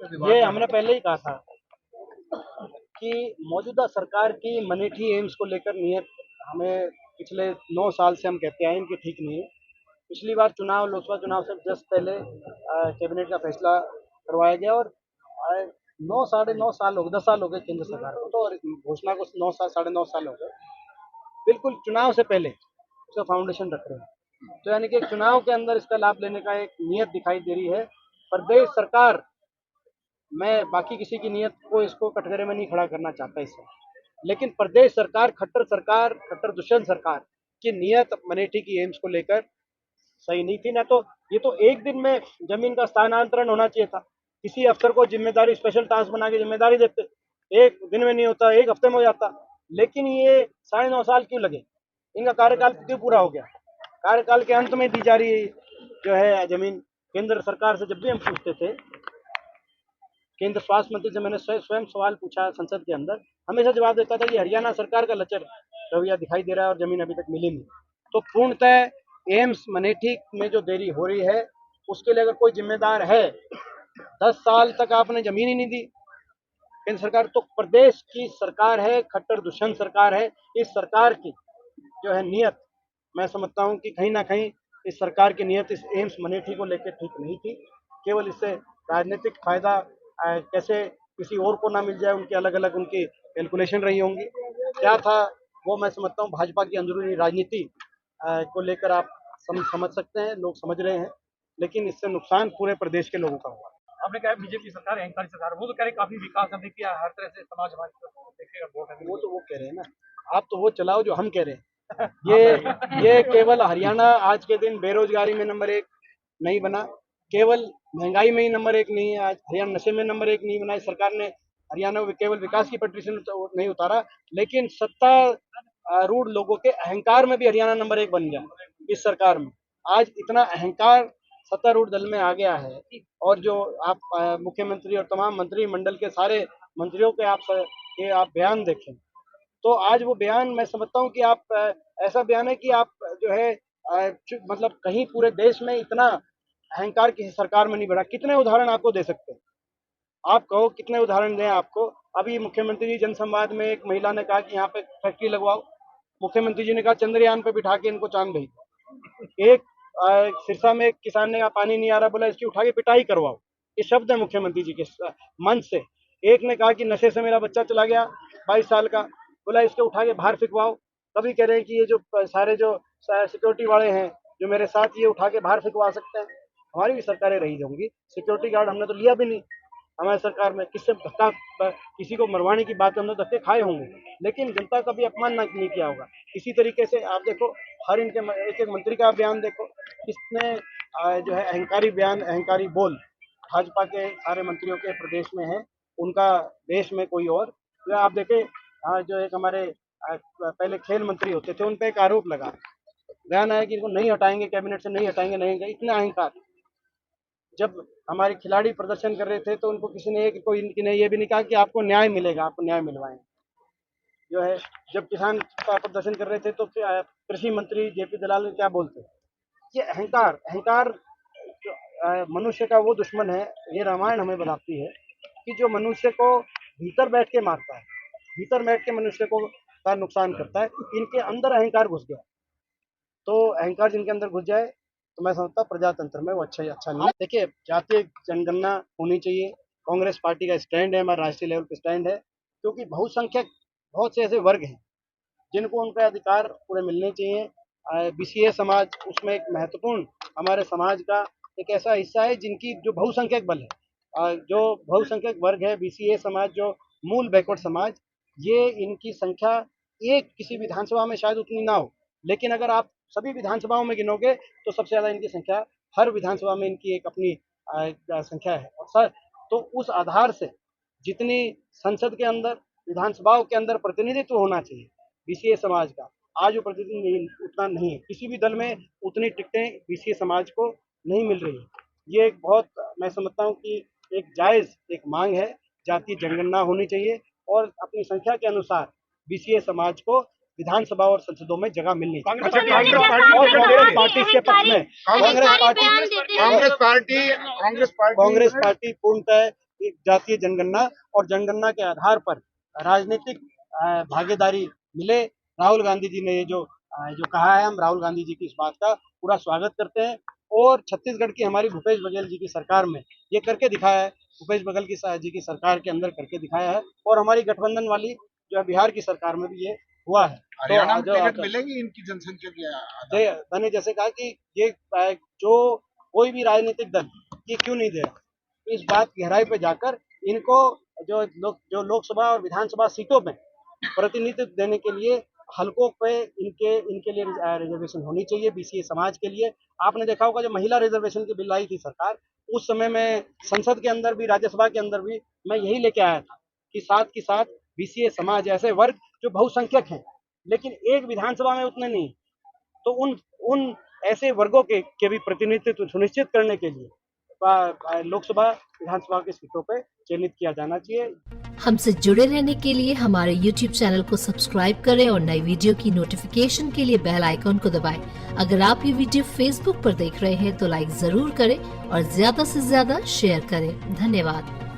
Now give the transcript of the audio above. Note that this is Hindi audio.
ये हमने पहले ही कहा था कि मौजूदा सरकार की मनेठी एम्स को लेकर नीयत हमें पिछले 9 साल से हम कहते आए हैं कि ठीक नहीं है। पिछली बार चुनाव लोकसभा चुनाव से जस्ट पहले कैबिनेट का फैसला करवाया गया और 9 साढ़े 9 साल हो गए, 10 साल हो गए केंद्र सरकार को, तो और घोषणा को 9 साल 9.5 साल हो गए। बिल्कुल चुनाव से पहले उसका फाउंडेशन रख रहे हैं, तो यानी कि एक चुनाव के अंदर इसका लाभ लेने का एक नीयत दिखाई दे रही है। प्रदेश सरकार, मैं बाकी किसी की नीयत को इसको कटघरे में नहीं खड़ा करना चाहता इससे, लेकिन प्रदेश सरकार, खट्टर दुष्यंत सरकार की नीयत मनेठी की एम्स को लेकर सही नहीं थी। ना तो ये तो एक दिन में जमीन का स्थानांतरण होना चाहिए था। किसी अफसर को जिम्मेदारी स्पेशल टास्क बना के जिम्मेदारी देते, एक दिन में नहीं होता, एक हफ्ते में हो जाता। लेकिन ये 9.5 साल क्यों लगे? इनका कार्यकाल क्यों पूरा हो गया? कार्यकाल के अंत में दी जा रही जो है जमीन। केंद्र सरकार से जब भी हम पूछते थे, केंद्र स्वास्थ्य मंत्री से मैंने स्वयं सवाल पूछा संसद के अंदर, हमेशा जवाब देता था कि हरियाणा सरकार का लचर रवैया दिखाई दे रहा है और जमीन अभी तक मिली नहीं। तो पूर्णतः एम्स मनेठी में जो देरी हो रही है उसके लिए अगर कोई जिम्मेदार है, 10 साल तक आपने जमीन ही नहीं दी केंद्र सरकार, तो प्रदेश की सरकार है, खट्टर दुष्यंत सरकार है। इस सरकार की जो है नीयत, मैं समझता हूँ कि कहीं ना कहीं इस सरकार की नीयत इस एम्स मनेठी को लेकर ठीक नहीं थी। केवल इससे राजनीतिक फायदा कैसे किसी और को ना मिल जाए, उनकी अलग अलग उनकी कैलकुलेशन रही होंगी। क्या था वो मैं समझता हूँ भाजपा की अंदरूनी राजनीति को लेकर आप समझ सकते हैं, लोग समझ रहे हैं, लेकिन इससे नुकसान पूरे प्रदेश के लोगों का हुआ। आपने कहा बीजेपी सरकार अहंकारी सरकार, वो तो कह रहे काफी विकास हमने किया, हर तरह से समाज हमारी तरफ देखेगा, वोट है वो तो वो कह रहे हैं ना, आप तो वो चलाओ जो हम कह रहे हैं। ये केवल हरियाणा आज के दिन बेरोजगारी में नंबर 1 नहीं बना, केवल महंगाई में ही नंबर 1 नहीं है, आज हरियाणा नशे में नंबर 1 नहीं बना। इस सरकार ने हरियाणा को केवल विकास की पटरी से नहीं उतारा, लेकिन सत्ता रूढ़ लोगों के अहंकार में भी हरियाणा नंबर 1 बन गया। इस सरकार में आज इतना अहंकार सत्तारूढ़ दल में आ गया है, और जो आप मुख्यमंत्री और तमाम मंत्रिमंडल के सारे मंत्रियों के आप बयान देखें, तो आज वो बयान मैं समझता हूँ कि आप ऐसा बयान है कि आप जो है मतलब कहीं पूरे देश में इतना अहंकार किसी सरकार में नहीं बढ़ा। कितने उदाहरण आपको दे सकते हैं? आप कहो कितने उदाहरण दें आपको? अभी मुख्यमंत्री जी जनसंवाद में एक महिला ने कहा कि यहाँ पे फैक्ट्री लगवाओ, मुख्यमंत्री जी ने कहा चंद्रयान पे बिठा के इनको चांद भेज दो। एक सिरसा में एक किसान ने कहा पानी नहीं आ रहा, बोला इसकी उठा के पिटाई करवाओ। ये शब्द है मुख्यमंत्री जी के मंच से। एक ने कहा कि नशे से मेरा बच्चा चला गया 22 साल का, बोला इसके उठा के बाहर फिकवाओ। कभी कह रहे हैं कि ये जो सारे जो सिक्योरिटी वाले हैं जो मेरे साथ, ये उठा के बाहर फिकवा सकते हैं। हमारी भी सरकारें रही होंगी, सिक्योरिटी गार्ड हमने तो लिया भी नहीं हमारी सरकार में। किससे धक्का, किसी को मरवाने की बात हमने धक्के खाए होंगे, लेकिन जनता का भी अपमान नहीं किया होगा। इसी तरीके से आप देखो, हर इनके एक एक मंत्री का बयान देखो, किसने जो है अहंकारी बयान, अहंकारी बोल भाजपा के सारे मंत्रियों के प्रदेश में है, उनका देश में कोई और। जो आप देखें, जो एक हमारे पहले खेल मंत्री होते थे, उन पर एक आरोप लगा, बयान आया कि इनको नहीं हटाएंगे, कैबिनेट से नहीं हटाएंगे, नहीं हटाएंगे। इतना अहंकार। जब हमारे खिलाड़ी प्रदर्शन कर रहे थे तो उनको किसी ने ये भी नहीं कहा कि आपको न्याय मिलेगा, आपको न्याय मिलवाएंगे। जो है जब किसान का प्रदर्शन कर रहे थे तो कृषि मंत्री जेपी दलाल ने क्या बोलते? ये अहंकार, अहंकार मनुष्य का वो दुश्मन है। ये रामायण हमें बताती है कि जो मनुष्य को भीतर बैठ के मारता है, भीतर बैठ के मनुष्य को का नुकसान करता है, इनके अंदर अहंकार घुस गया। तो अहंकार जिनके अंदर घुस जाए तो मैं समझता प्रजातंत्र में वो अच्छा नहीं है। देखिए, जातीय जनगणना होनी चाहिए, कांग्रेस पार्टी का स्टैंड है, हमारा राष्ट्रीय लेवल पे स्टैंड है, क्योंकि बहुसंख्यक बहुत से ऐसे वर्ग हैं जिनको उनका अधिकार पूरे मिलने चाहिए। बीसीए समाज उसमें एक महत्वपूर्ण हमारे समाज का एक ऐसा हिस्सा है जिनकी जो बहुसंख्यक बल है, जो बहुसंख्यक वर्ग है बीसीए समाज, जो मूल बैकवर्ड समाज, ये इनकी संख्या एक किसी विधानसभा में शायद उतनी ना हो, लेकिन अगर आप सभी विधानसभाओं में गिनोगे तो सबसे ज़्यादा इनकी संख्या हर विधानसभा में इनकी एक अपनी संख्या है। और सर, तो उस आधार से जितनी संसद के अंदर, विधानसभाओं के अंदर प्रतिनिधित्व होना चाहिए बीसीए समाज का, आज वो प्रतिनिधित्व उतना नहीं है। किसी भी दल में उतनी टिकटें बीसीए समाज को नहीं मिल रही है। ये एक बहुत, मैं समझता हूँ कि एक जायज़ एक मांग है, जातीय जनगणना होनी चाहिए और अपनी संख्या के अनुसार बीसीए समाज को विधानसभा और संसदों में जगह मिलनी चाहिए। कांग्रेस पार्टी इसके पक्ष में, कांग्रेस पार्टी पूर्णतः जातीय जनगणना और जनगणना के आधार पर राजनीतिक भागीदारी मिले। राहुल गांधी जी ने ये जो कहा है, हम राहुल गांधी जी की इस बात का पूरा स्वागत करते हैं और छत्तीसगढ़ की हमारी भूपेश बघेल जी की सरकार में ये करके दिखाया है, भूपेश बघेल जी की सरकार के अंदर करके दिखाया है और हमारी गठबंधन वाली जो है बिहार की सरकार में भी ये हुआ है। हरियाणा में टिकट मिलेगी इनकी जनसंख्या के आधार पर? मैंने जैसे कहा कि ये जो कोई भी राजनीतिक दल ये क्यों नहीं दे रहा, इस बात गहराई पे जाकर इनको जो लोकसभा और विधानसभा सीटों में प्रतिनिधित्व देने के लिए हलकों पे इनके लिए रिजर्वेशन होनी चाहिए बीसीए समाज के लिए। आपने देखा होगा जो महिला रिजर्वेशन की बिल आई थी सरकार, उस समय में संसद के अंदर भी राज्यसभा के अंदर भी मैं यही लेके आया था कि साथ के साथ बीसीए समाज ऐसे वर्ग जो बहुसंख्यक हैं लेकिन एक विधानसभा में उतने नहीं, तो उन ऐसे वर्गों के भी प्रतिनिधित्व सुनिश्चित करने के लिए लोकसभा विधानसभा की सीटों पर चयनित किया जाना चाहिए। हमसे जुड़े रहने के लिए हमारे YouTube चैनल को सब्सक्राइब करें और नई वीडियो की नोटिफिकेशन के लिए बेल आइकॉन को दबाएं। अगर आप ये वीडियो Facebook पर देख रहे हैं तो लाइक जरूर करें और ज्यादा से ज्यादा शेयर करें। धन्यवाद।